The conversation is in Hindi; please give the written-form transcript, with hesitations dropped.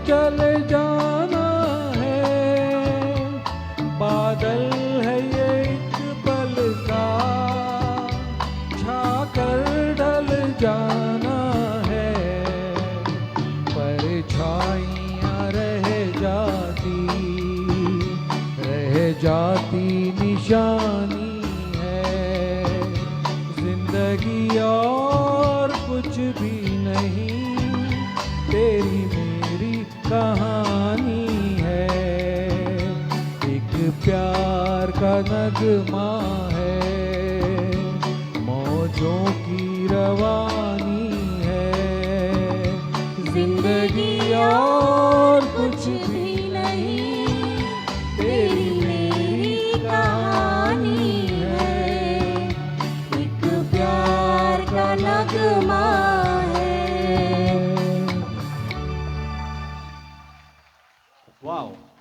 चल जाना है। बादल है ये एक पल का, छाकर ढल जाना है। परछाइयाँ रह जाती निशानी है। जिंदगी और कुछ भी नहीं, तेरी मेरी कहानी है। एक प्यार का नगमा है, मौजों की रवानी है। जिंदगी और कुछ भी नहीं, तेरी मेरी कहानी है। एक प्यार का नगमा है। वाह।